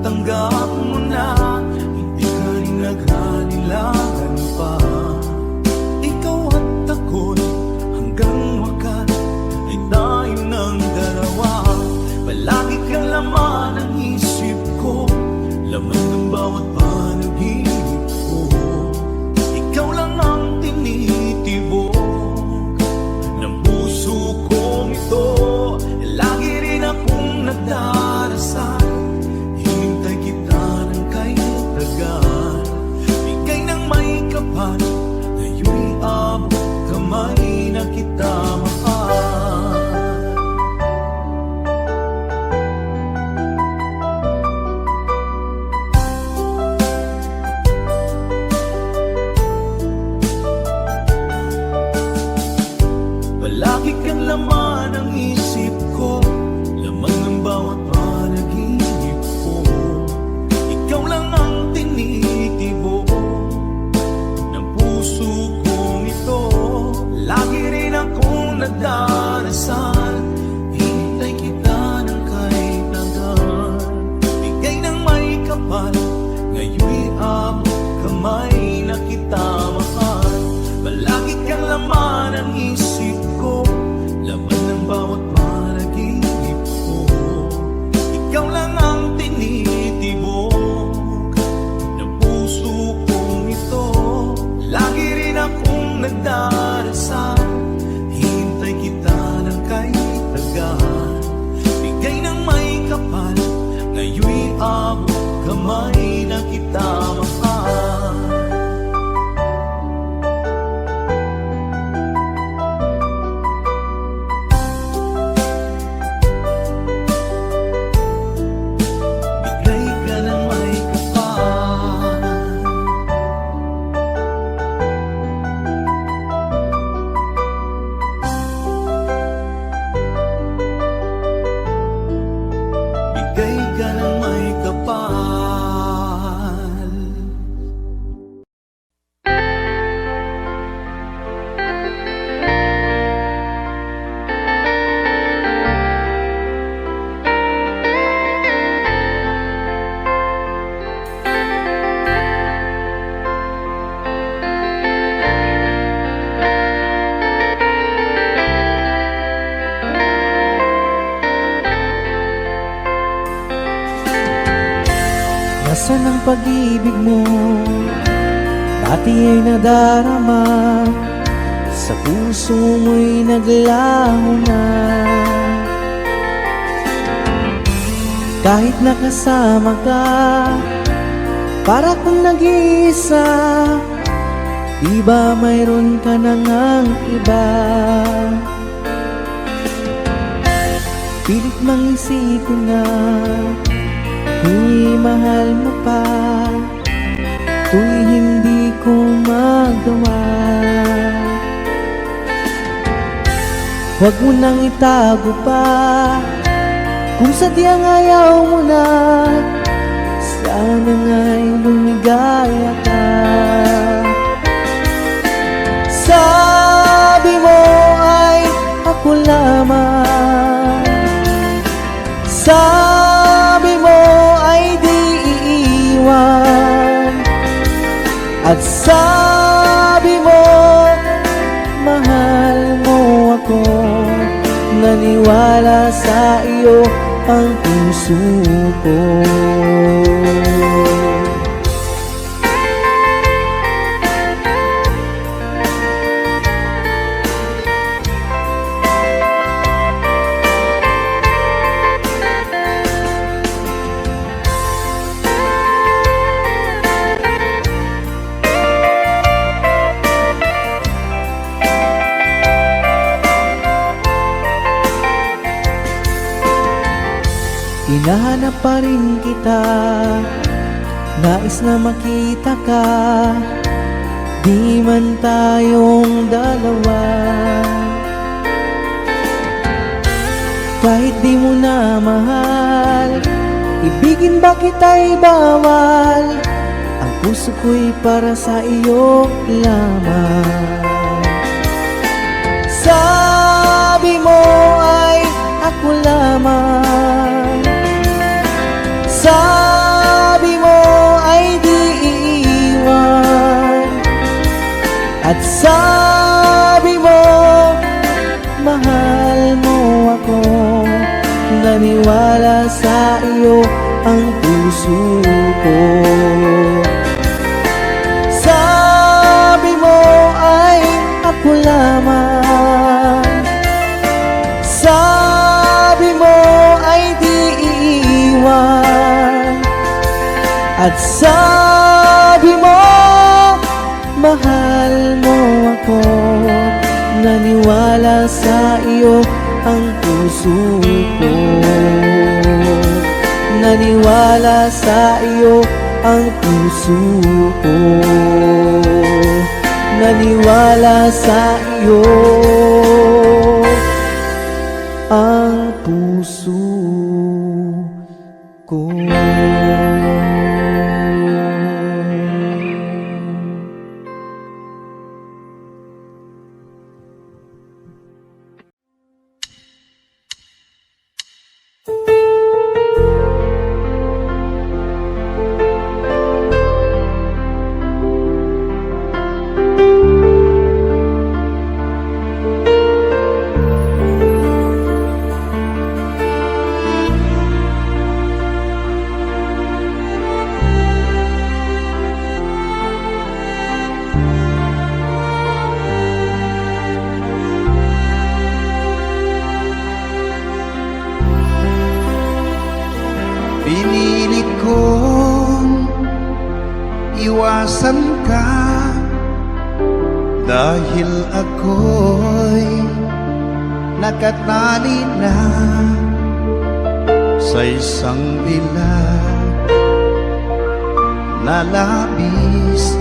tanggap mo na, hindi ka rin naghalilangan pa. Ikaw at ako'y hanggang wakas ay tayo ng dalawa. Palagi kang laman ng isip ko, laman ng bawat panaginip ko. Ikaw lang ang tinitibok ng puso kong ito. Lagi rin akong nagdarasal, hinintay kita ng kahit tagal. Bigay ng may kapal, ngayon'y abot kamay na kita mahal. Palagi kang laman ng isip ko, laman ng bawat panaginip ko. Ikaw lang ang tinitibok ng puso kong ito. Lagi rin akong nagdarasal, hinintay kita ng kahit tagal. Bigay ng may kapal, ngayon'y abot kamay na kita mahal. Palagi kang laman ng isip ko, laman ng bawat panaginip ko. Ikaw lang ang tinitibok ng puso kong ito. Lagi rin akong nagdarasal, hintay kita ng kahit tagal. Bigay ng may kapal, ngayon'y abot kamay na kita mahal. Bigay ka ng may kapal. Nasaan ang pag-ibig mo? Dati ay nadarama, sa puso mo'y naglaho na. Kahit nakasama ka, para kang nag-iisa. Di ba mayroon ka na ngang iba? Pilit mang isipin na tuwing mahal mo pa, tuwing hindi ko magawa. Huwag mo nang itago pa, kung sadyang ayaw mo na, sana nga'y lumigaya ka. Sabi mo ay ako lamang, sabi mo ay di iiwan, at sabi mo mahal mo ako. Naniwala sa iyo ang puso ko. Hinahanap pa rin kita, nais na makita ka, di man tayong dalawa. Kahit di mo na mahal, ibigin ba kita'y bawal? Ang puso ko'y para sa iyo lamang. Sabi mo ay ako lamang, sabi lamang. Sabi mo ay di iiwan, at sabi mo mahal mo ako. Naniwala sa iyo ang puso ko. Naniwala sa iyo ang puso ko. Naniwala sa iyo ang puso ko. Pinili kong iwasan ka dahil ako'y nakatali na sa isang bilag na labis.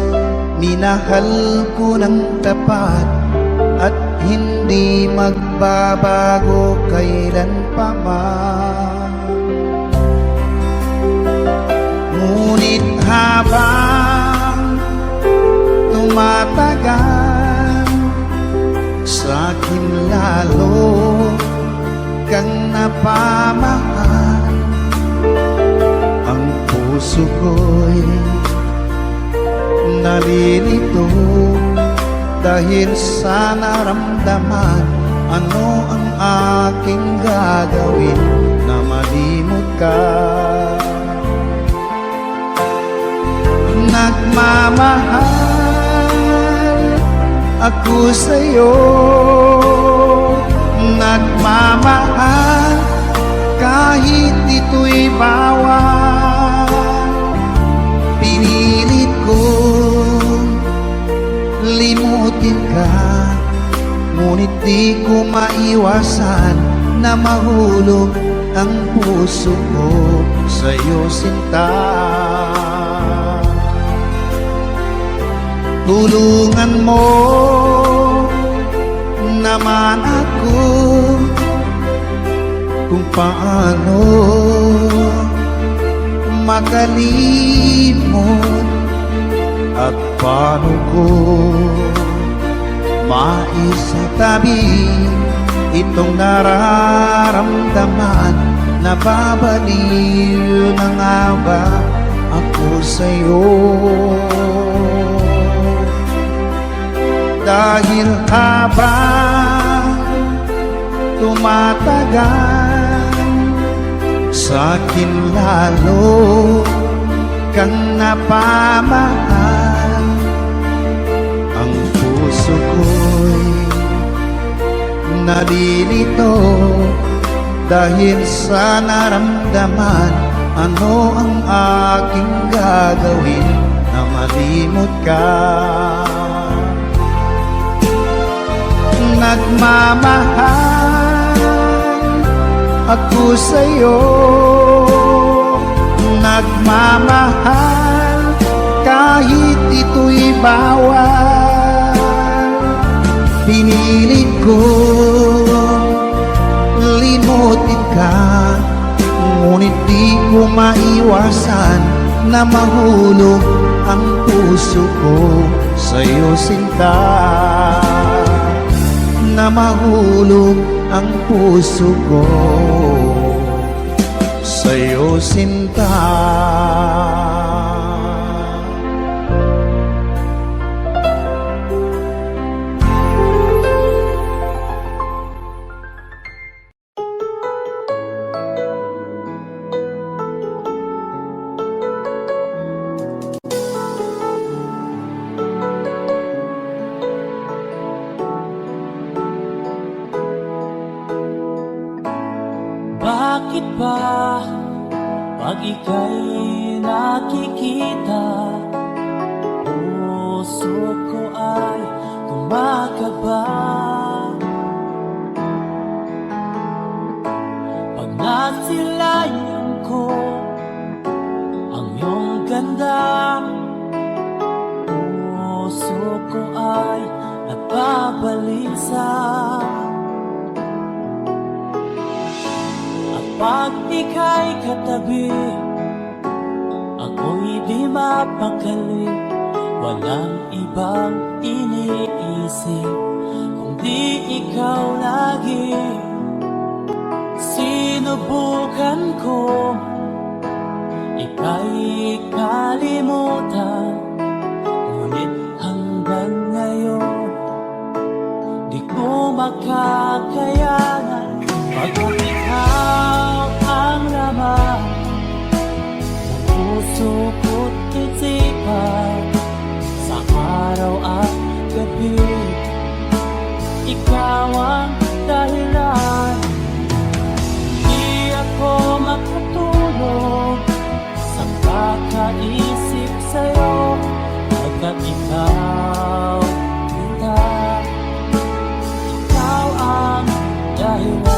Minahal ko ng tapat at hindi magbabago kailan pa man. Ngunit habang tumatagal, sa'kin lalo kang napamahal. Ang puso ko'y nalilito dahil sa naramdaman. Ano ang aking gagawin na malimot ka? Nagmamahal ako sa'yo, nagmamahal kahit ito'y bawal. Pinilit kong limutin ka, ngunit di ko maiwasan na mahulog ang puso ko sa'yo, sinta. Tulungan mo naman ako kung paano makalimot at paano ko maisatabi itong nararamdaman. Nababaliw na nga ba ako sa'yo? Dahil habang tumatagal, sa'kin lalo kang napamahal. Ang puso ko'y nalilito dahil sa naramdaman. Ano ang aking gagawin na malimot ka? Nagmamahal ako sa'yo, nagmamahal kahit ito'y bawal. Pinilit ko limutin ka, ngunit di ko maiwasan na mahulog ang puso ko sa'yo, sinta. Na mahulog ang puso ko sa'yo, sinta. bakit ba pag ika'y nakikita, puso ko ay kumakaba? Pag nasilayan ko ang iyong ganda, puso ko ay nagbabalisa. At pag ika'y katabi, ako'y di mapakali. Walang ibang iniisip kundi ikaw lagi. Sinubukan ko ika'y kalimutan, ngunit hanggang ngayon di ko makakayanan. Pagkat ikaw ang laman ng puso ko't isipan, sa araw at gabi ikaw ang dahilan. Di ako makatulog sa kakaisip sa'yo, pagkat ikaw kita, ikaw ang dahilan.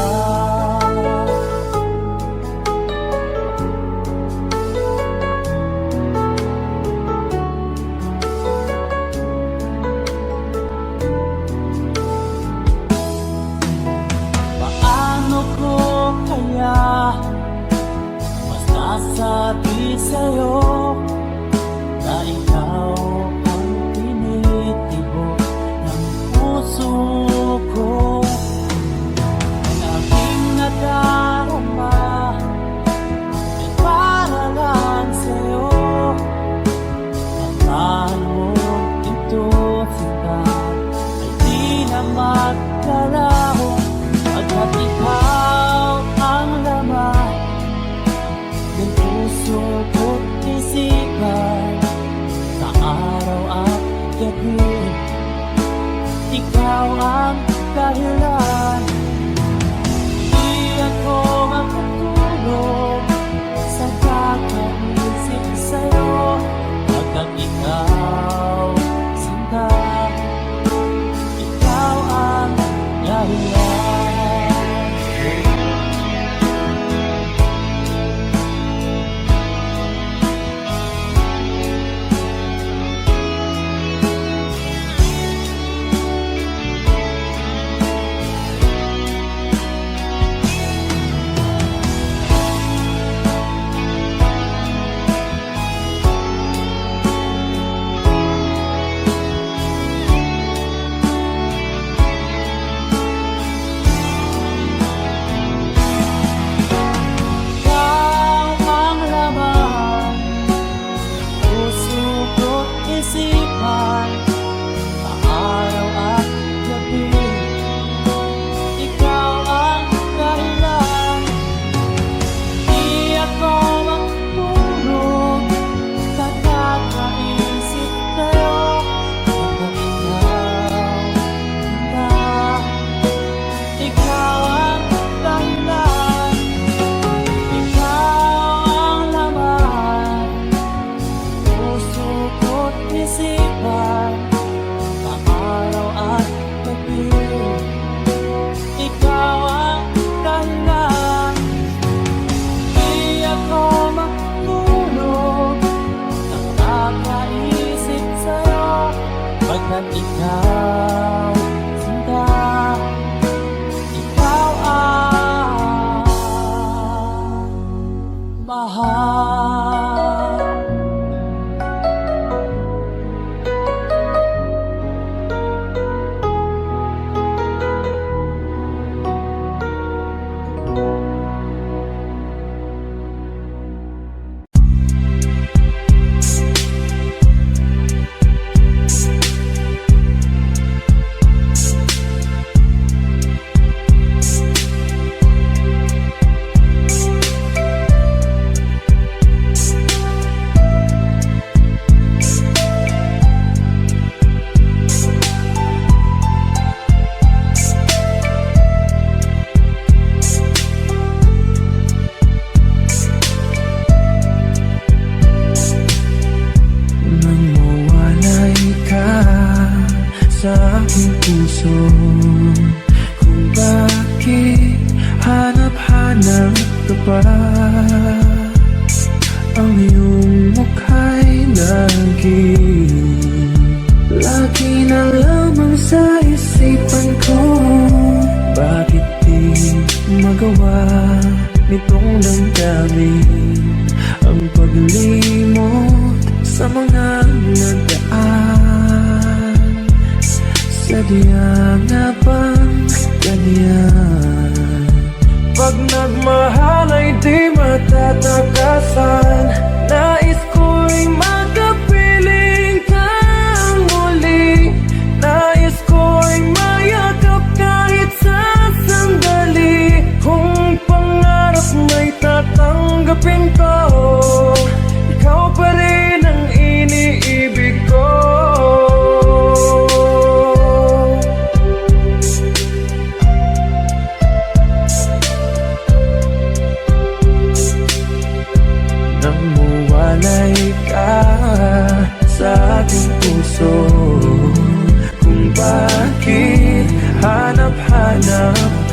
Paano ko kaya masasabi sa'yo na ikaw ang tinitibok ng puso ko? Ang aking nadarama ay para lang sa'yo. Ang mo ito sita ay di na magkalaho, pagkat ikaw ang laman ng puso ko't isipan, sa araw at gabi ikaw ang dahilan. Di ako makatulog sa kakaisip sa'yo, pagkat ikaw sinta, ikaw ang dahilan. Ikaw ang laman, puso ko't isipan, sa araw at gabi ikaw ang dahilan. Di ako makatulog sa kakaisip sa'yo, pagkat ikaw, ikaw ang dahilan. Ikaw ang laman, puso ko't isipan, sa araw at gabi ikaw ang dahilan. Di ako makatulog sa kakaisip sa'yo, pagkat ikaw sinta, ikaw ang mahal.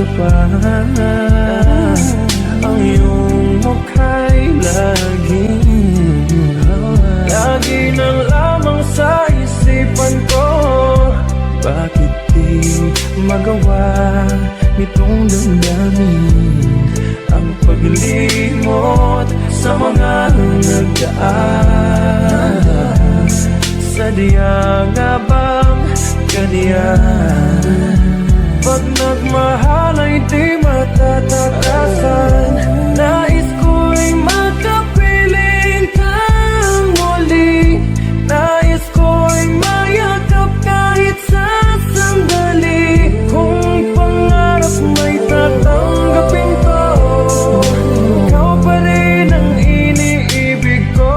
ka pa. Ang iyong mukha'y lagi na lamang sa isipan ko. Bakit di magawa nitong damdamin ang paglimot sa mga nagdaan? Sadya nga bang ganyan? Pag nagmahal ay di matatakasan. Nais ko'y makapiling kang muli. Nais ko'y mayakap kahit sa sandali. Kung pangarap may tatanggapin ko, ikaw pa rin ang iniibig ko.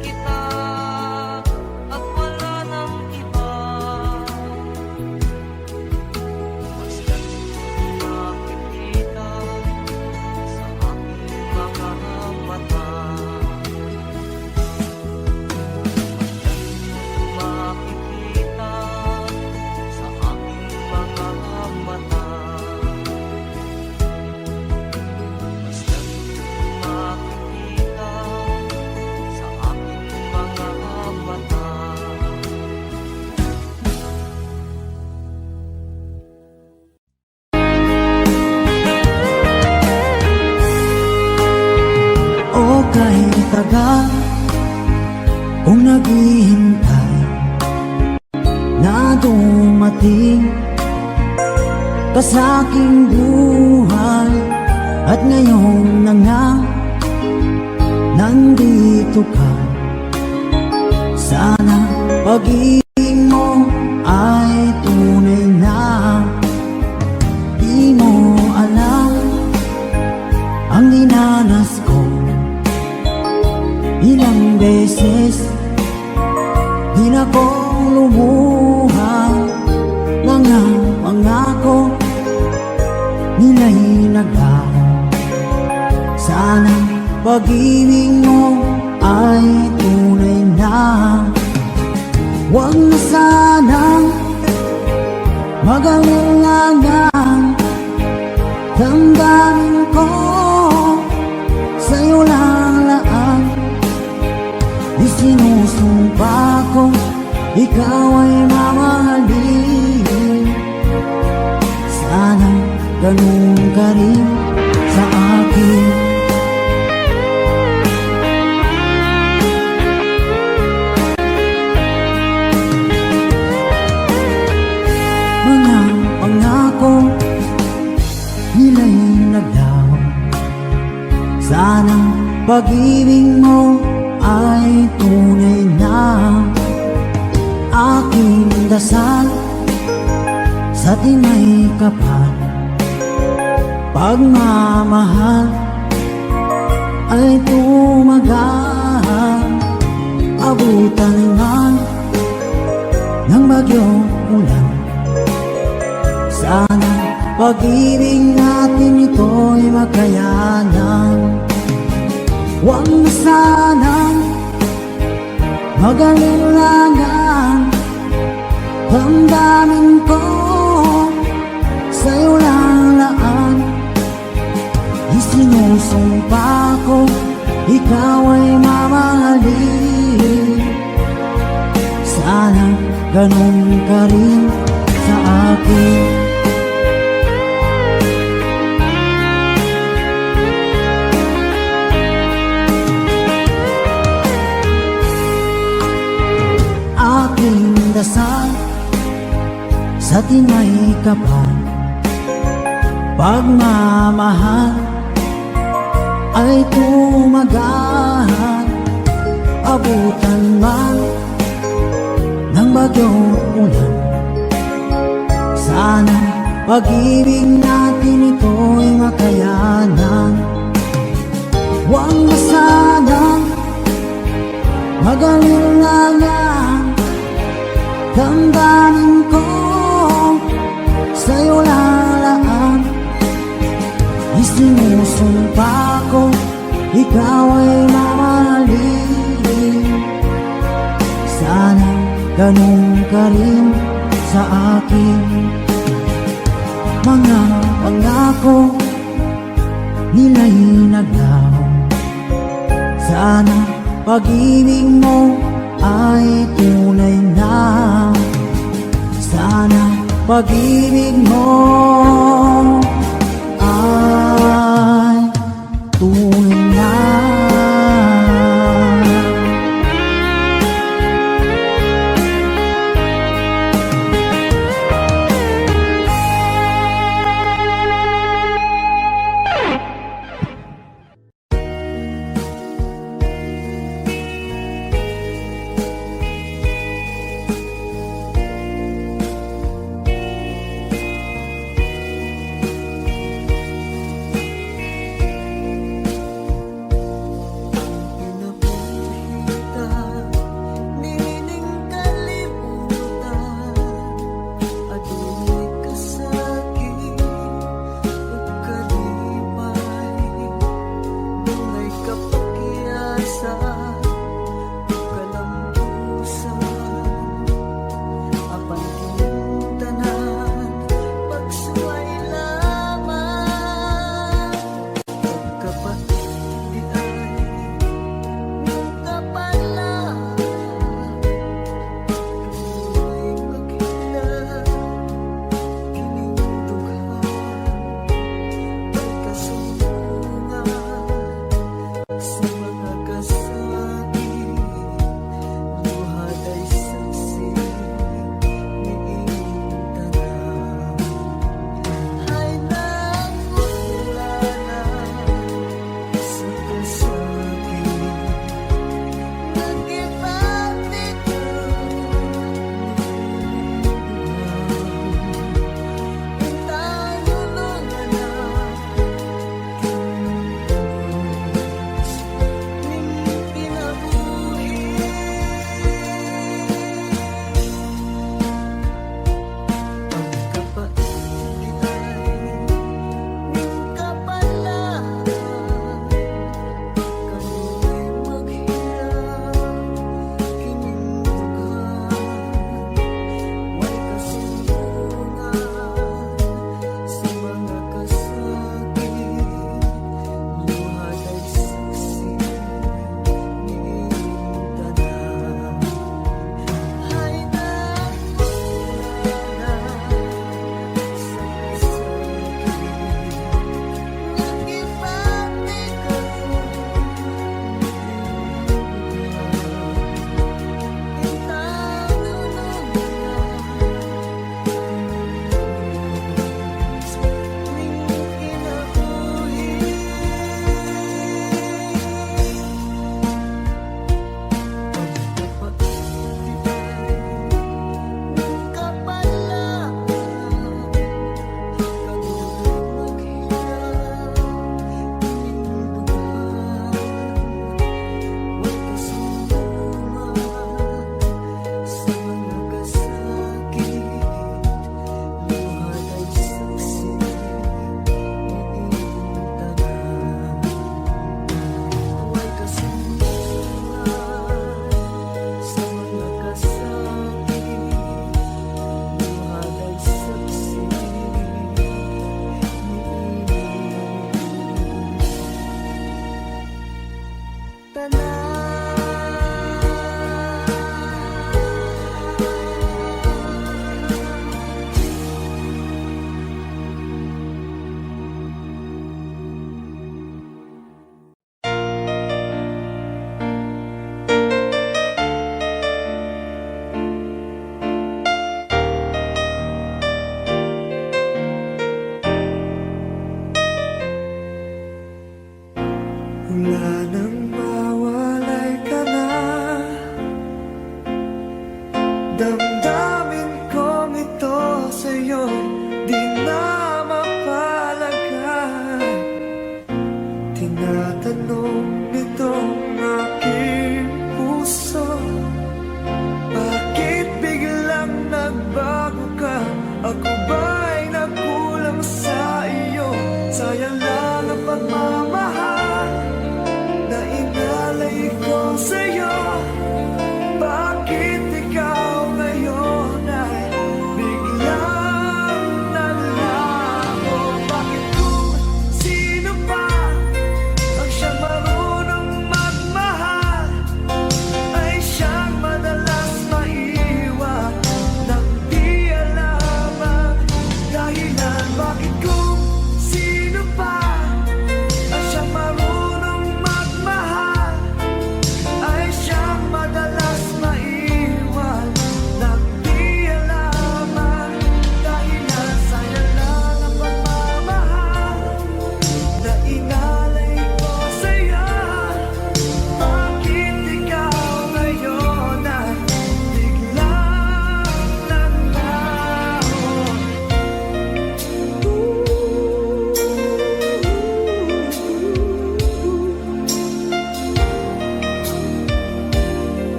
kita at wala nang iba. Basta't makikita sa aking mga mata. Makikita sa aking mga mata. Basta't makikita sa aking mga mata. O kahit tagal kung naghihintay na dumating ka sa aking buhay, at ngayon na nga nandito ka. Sana pag-ibig mo ay tunay na. Di mo alam ang dinanas ko. Ilang beses din akong lumuha, mga pangako nila'y naglaho. Sana pag-ibig mo ay tunay na. Huwag na sanang mag-alinlangan, damdamin ko sa'yo lang laan. Isinusumpa ko, ikaw ay mamahalin. Sana ganun ka rin sa akin. Mga pangako nila'y naglaho. Sana pag-ibig mo ay tunay na. Aking dasal sa tinay kapal, pagmamahal ay tumagal. Abutan man ng bagyong ulan, sana pag-ibig natin ito'y makayanan. Huwag na sanang mag-alinlangan, damdamin ko sa'yo lang laan. Isinusumpa ko, ikaw ay mamahalin. Sana ganun ka rin sa akin. Aking dasal sa tinay kapal, pagmamahal ay tumagal. Abutan man ng bagyong ulan, sana pag-ibig natin ito'y makayanan. Huwag na sanang mag-alinlangan, damdamin ko sa'yo lalaan. Isinusumpa ko, ikaw ay mamahalin. Sana ganun ka rin sa akin. Mga pangako nila'y naglaho. Sana pag-ibig mo ay tunay na. Sana pag-ibig mo ay tunay na. Damdamin kong ito sa'yo di na mapalagay. Tinatanong nitong aking puso, bakit biglang nagbago ka? Ako ba'y nagkulang sa iyo? Sayang lang ang pagmamahal na inalay ko sa'yo. Bakit ikaw ngayon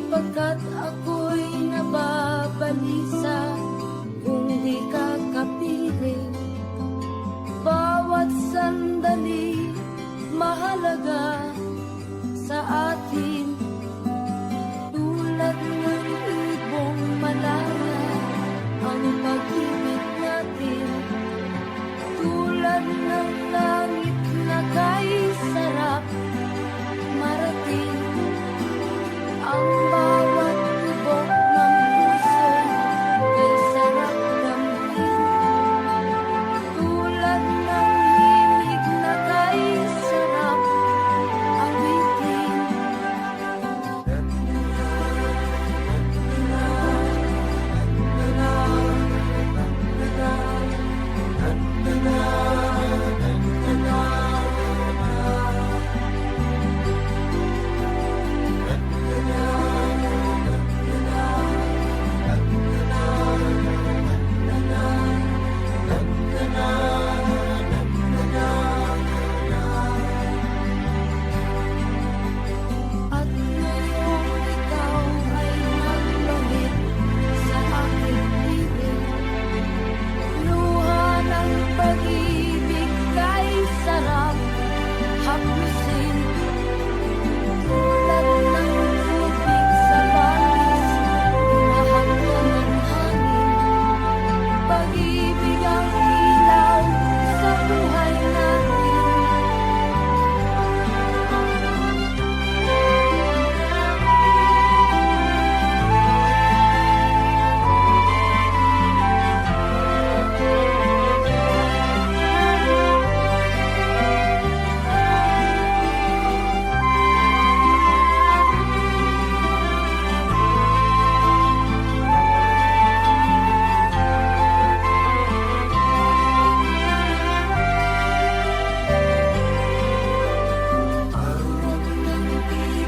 Pagkat ako'y nababalisa kung di ka kapiling. Bawat sandali mahalaga sa atin. Tulad ng ibong malaya ang pag-ibig natin. Tulad ng langit na kay sarap marating. Ang bawat tibok ng puso kay sarap damhin. Tulad ng himig na kay sarap awitin. At ngayong ikaw ay nagbalik sa aking piling. Luha ng pag-ibig kay sarap haplusin. Tulad ng tubig sa bangis, hinahanggang ang hangin. Pag-ibig ang ilaw sa buhay natin.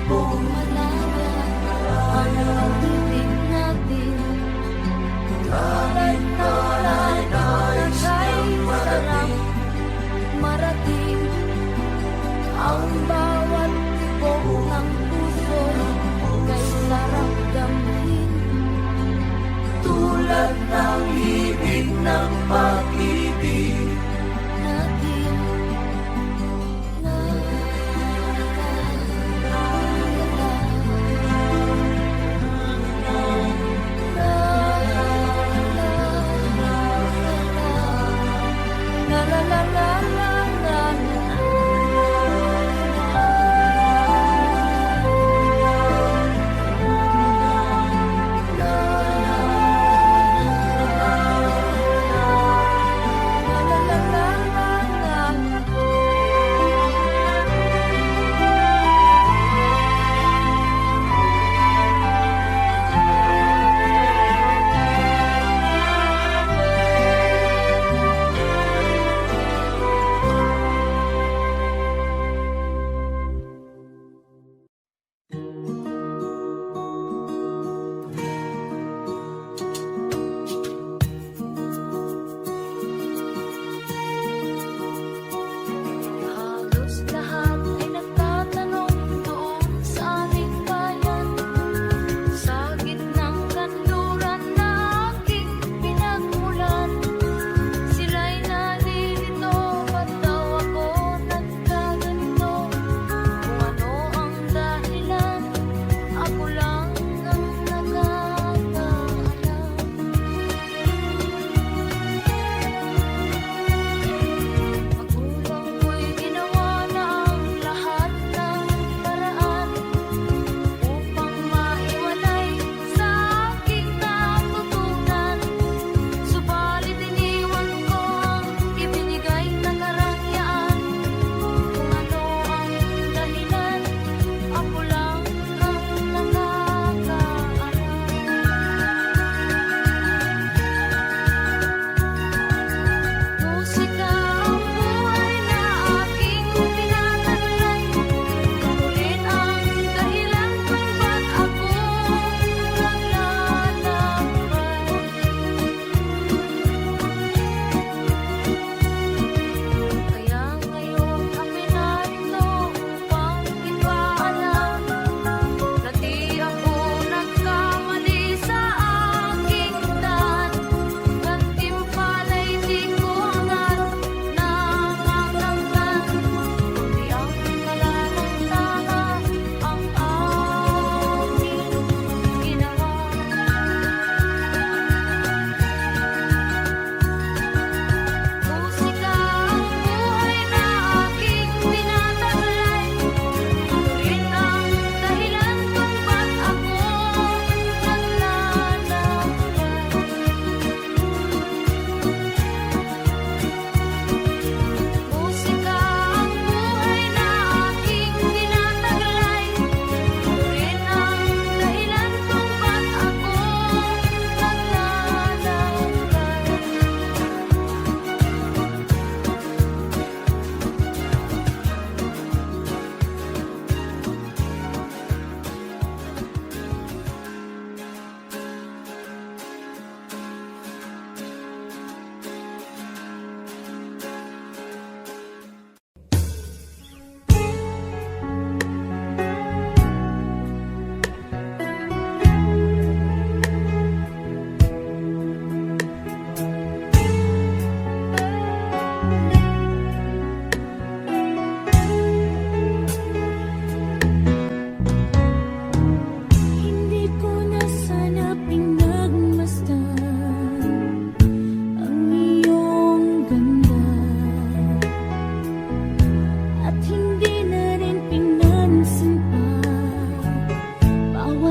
Ibong malaya ang pag-ibig natin. Tulad ng langit na kay sarap marating. Ang bawat tibok ng puso kay sarap damhin. Tulad ng ibig ng pag-ibig natin. La la la la la la la.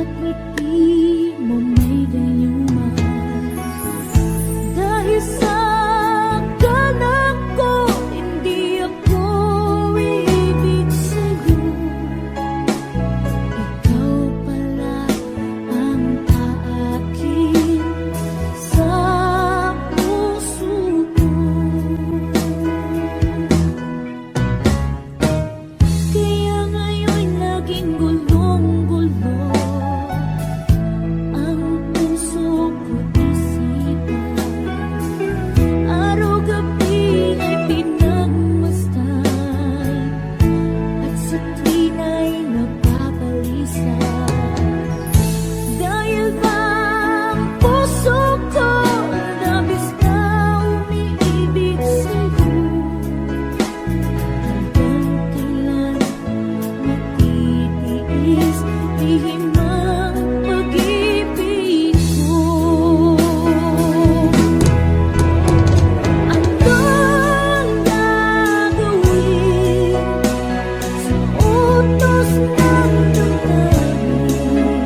Bawat ngiti mo may gayuma. Dahil sa galang ko, hindi ako iibig sa'yo. Ikaw pala ang aakin sa puso ko. Kaya ngayon laging gulong-gulo ang puso ko't isipan. Araw-gabi ay pinagmasdan at sa tuwin ay napabalisa. Dahil ba ang puso ko labis na umiibig sa'yo? Hanggang kailan matitiis lihim ang pag-ibig ko? Anong gagawin sa utos ng damdamin?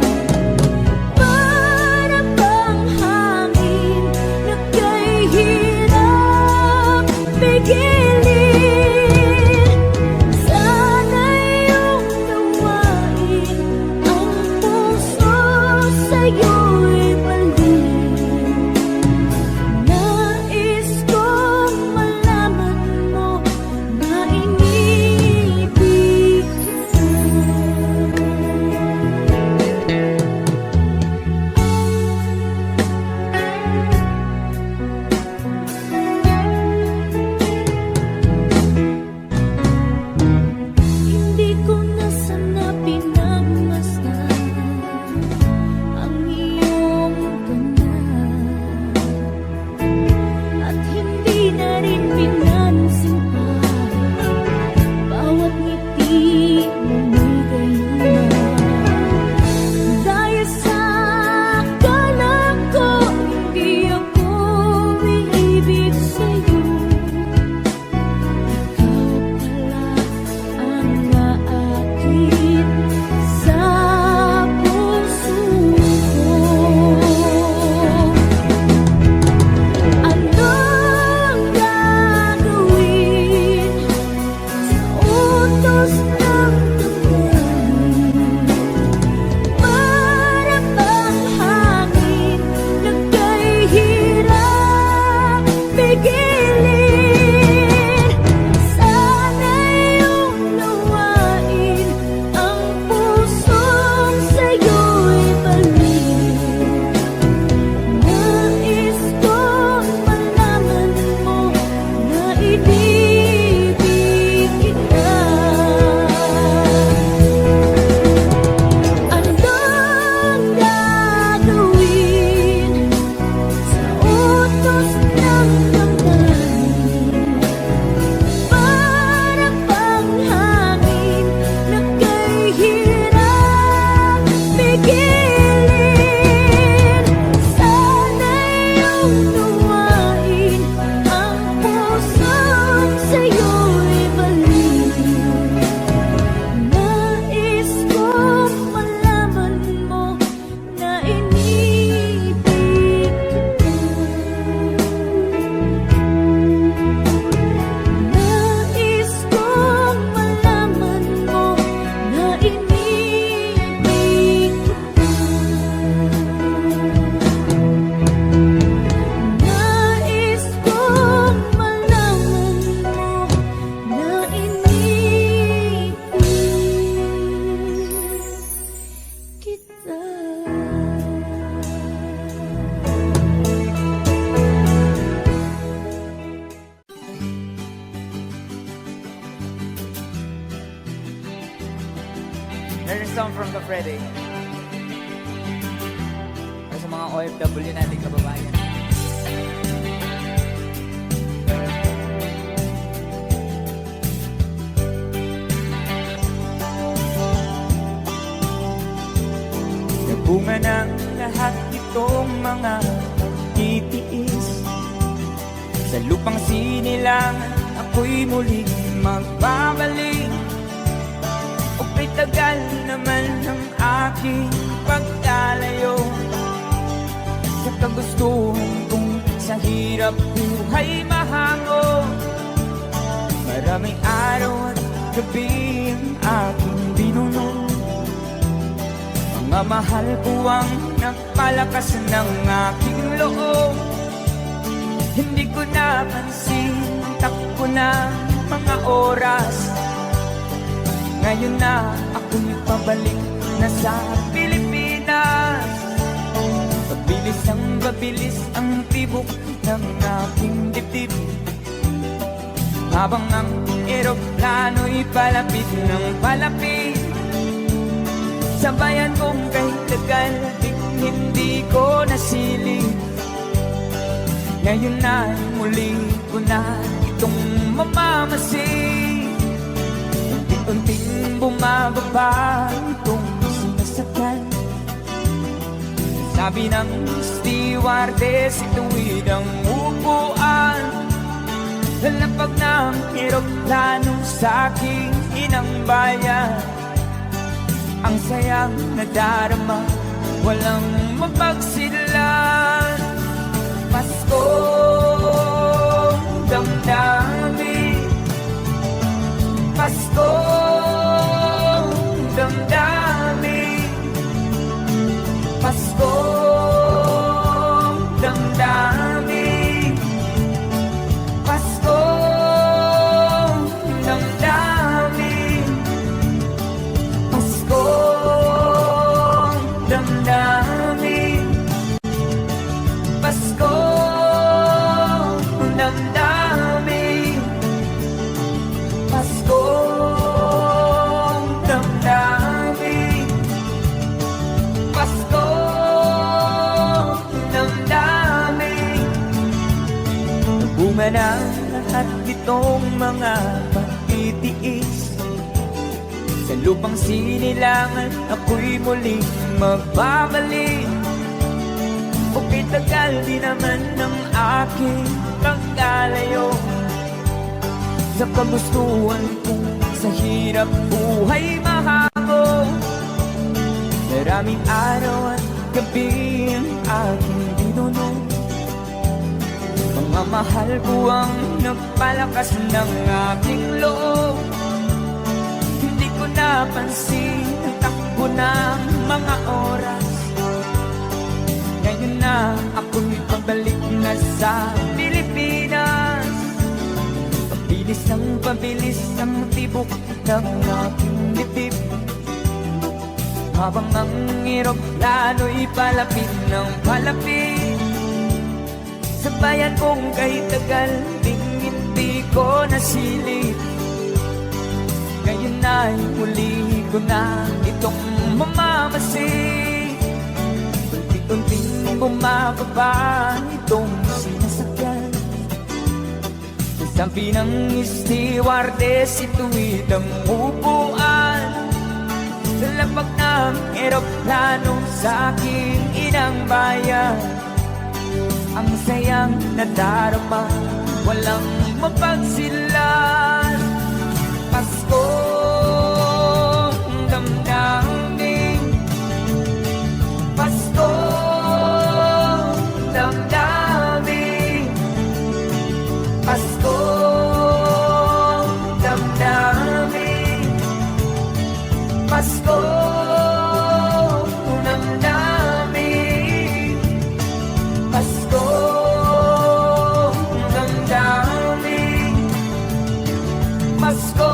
Para bang hangin na kay hirap pigilin? Sana iyong nawain ang puso sa'yo'y balik. Nais kong malaman mo na inibig kita. Hindi ko na sana pinagmasdan ang iyong ganda, at hindi na rin pinansin pa bawat ngiti mo may gayuma. Dahil sa akala ko hindi ako iibig sa'yo. Ikaw pala ang aakin sa puso ko. Anong gagawin sa utos ng damdamin? Para bang hangin na kay hirap pigilin? Sana iyong nawain ang pusong sa'yo'y balik. Nais kong malaman mo na inibig kita. Anong gagawin sa utos ng damdamin? Para bang hangin na kay hirap pigilin? Sana iyong nawain ang pusong sa'yo'y balik. Nais kong malaman mo na inibig kita. Nais kong malaman mo na inibig kita. Nais kong malaman mo na inibig kita. There's a song from the Freddy. Sa mga OFW nating kababayan. Nabunga ng lahat itong mga titiis. Sa lupang sinilangan ako'y muling magbabalik. O kay tagal naman ng aking pag hirap buhay mahango. Maraming araw at gabi ang aking binunong. Mga mahal ko ang nagpalakas ng aking loob. Hindi ko napansin, takbo na mga oras. Ngayon na ako'y pabalik na sa Pilipinas. Mabilis ang tibok ng aking dibdib, habang ang eroplano'y palapit ng palapit. Sa bayan kong kahit tagal, hindi ko nasilip. Ngayon na muli ko na itong mamamasid. Unti-unting bumababa itong sinasakyan. Sabi ng stewardess, ituwid ang upuan. Lalapag ng eroplano sa aking inang bayan. Ang sayang nadarama, walang mapagsidlan. Paskong damdamin, Paskong damdamin, Paskong damdamin, Paskong damdamin, Paskong damdamin, Paskong damdamin, Paskong damdamin, Paskong damdamin. Bunga ng lahat itong mga pagtitiis. Sa lupang sinilangan, ako'y muling magbabalik. Okay, tagal di naman ng aking pagkalayo sa kagustuhan kong sa hirap buhay mahango. Maraming araw at gabi ang aking binunong. Mga mahal ko ang nagpalakas ng aking loob. Hindi ko napansin ang takbo ng mga oras. Ngayon na ako'y pabalik na sa Pilipinas. Pabilis ang tibok ng aking dibdib, habang ang eroplano'y palapit ng palapit. Sa bayan kong kahit tagal, hindi ko nasilip. Ngayon na'y muli ko na itong mamamasid. Unti-unting bumababa itong sinasakyan. Sabi ng stewardess, ituwid ang upuan. Lalapag ng eroplano sa aking inang bayan. Ang sayang nadarama, walang mapagsilan. Paskong damdamin, Paskong damdamin, Paskong damdamin, Paskong damdamin, Paskong damdamin, Paskong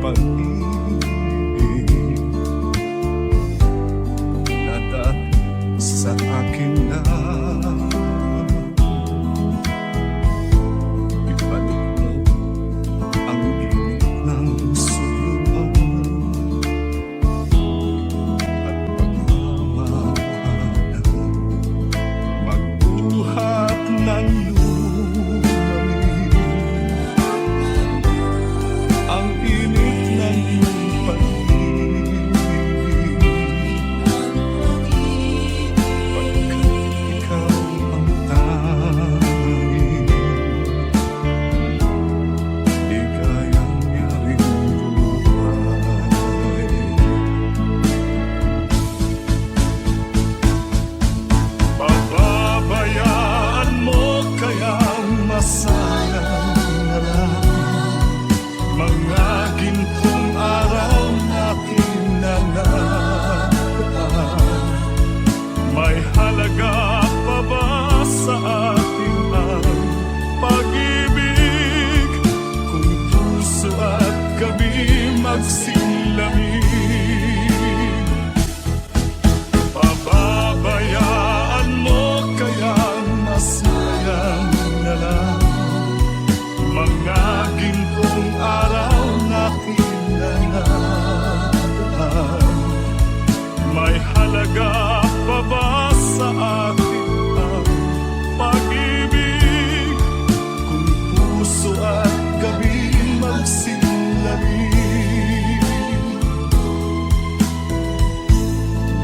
pag-ibig na dati sa akin na ibalik mo ang init ng suyuan at pagmamahalan, magbuhat ng lulamig ang init ng iyong pag-ibig, pagkat ikaw ang tanging ligayang yaring buhay. Pababayaan mo kayang masayang na lang mga gintong araw natin na nakaraan. May halaga pa ba sa atin ang pag-ibig kung puso at gabi magsilamig? Pababayaan mo kayang masayang na lang mga gintong araw natin na nakaraan. May halaga pa ba sa atin ang pag-ibig kung puso at gabi magsilamig?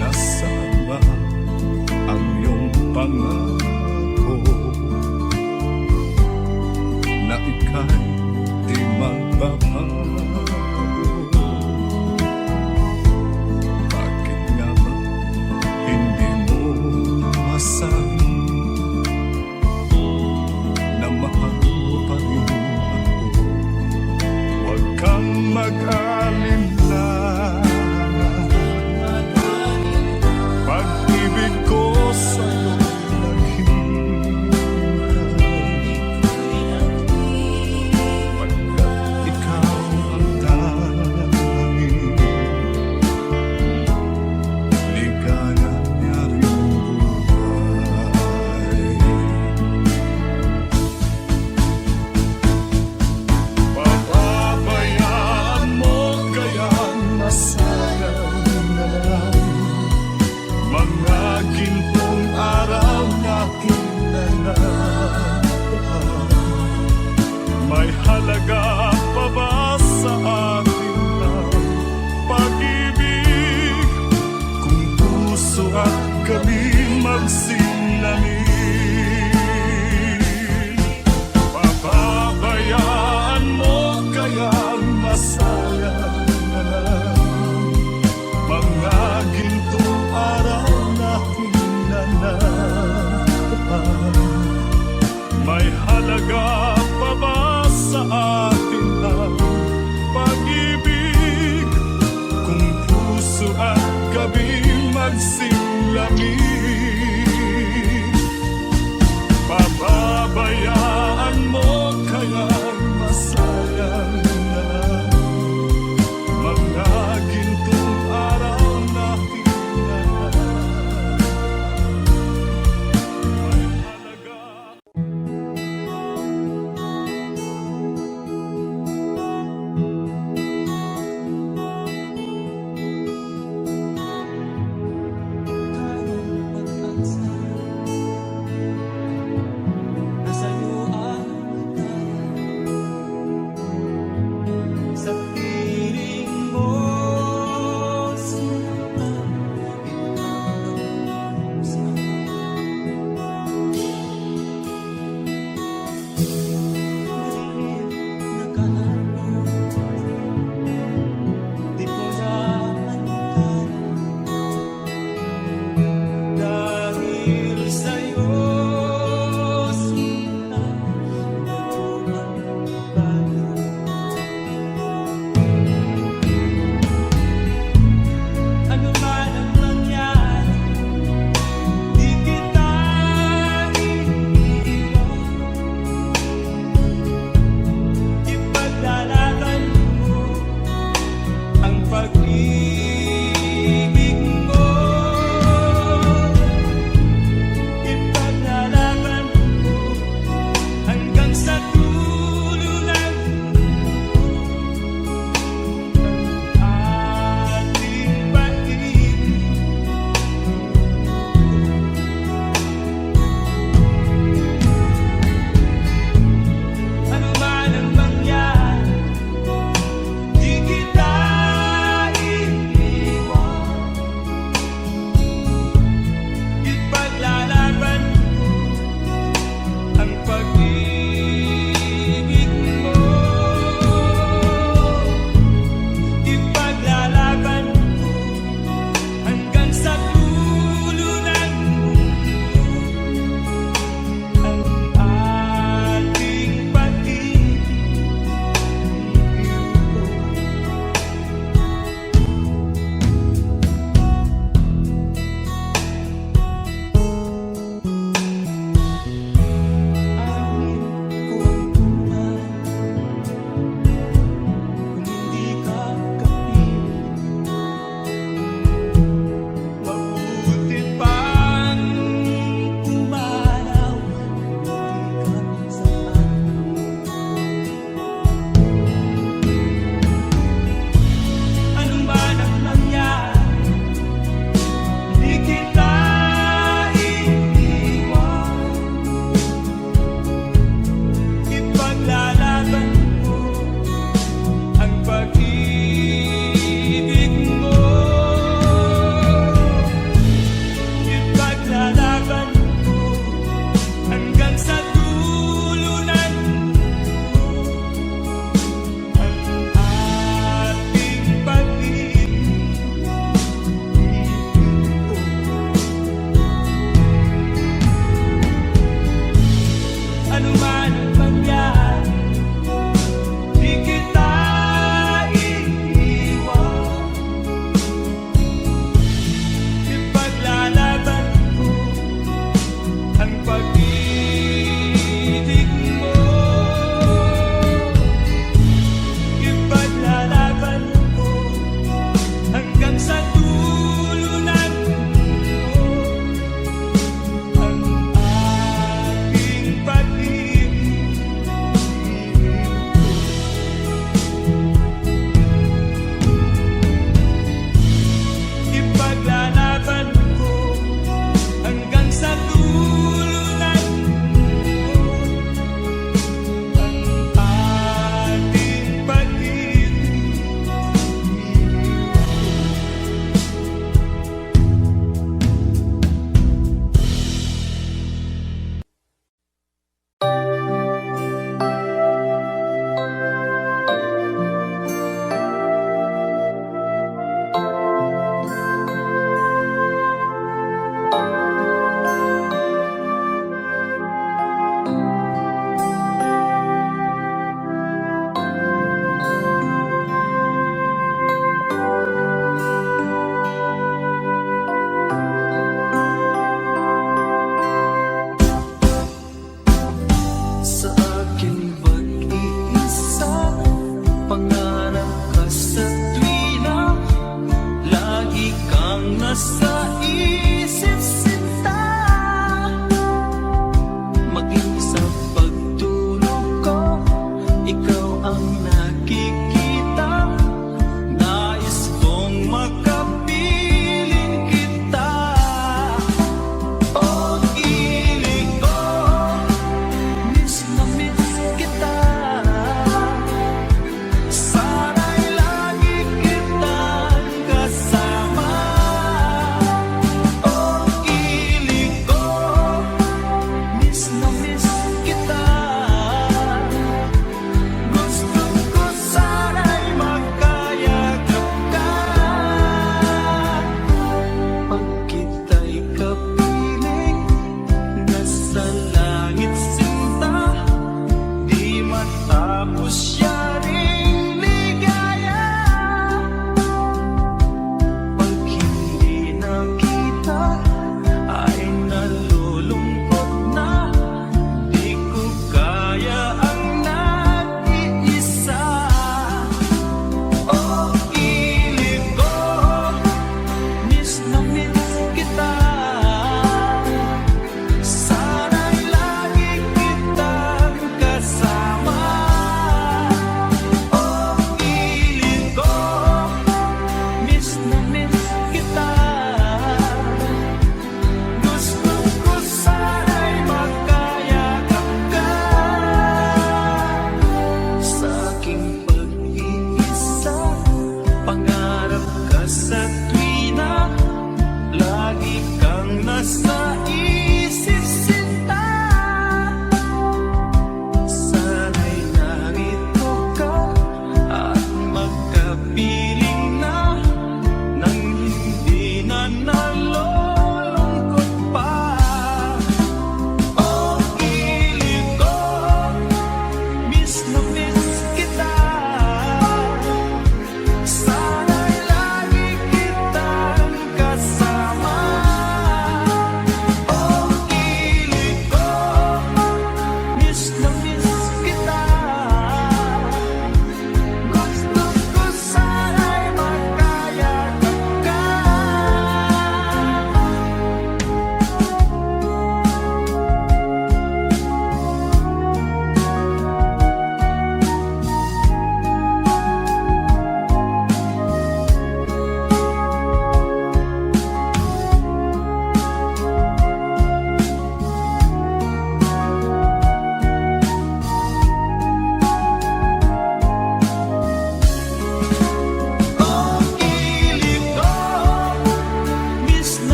Nasaan ba ang iyong pangako na ika'y di magbabago? Bakit nga ba hindi mo masabi na mahal mo pa rin ako? Huwag kang mag-alala,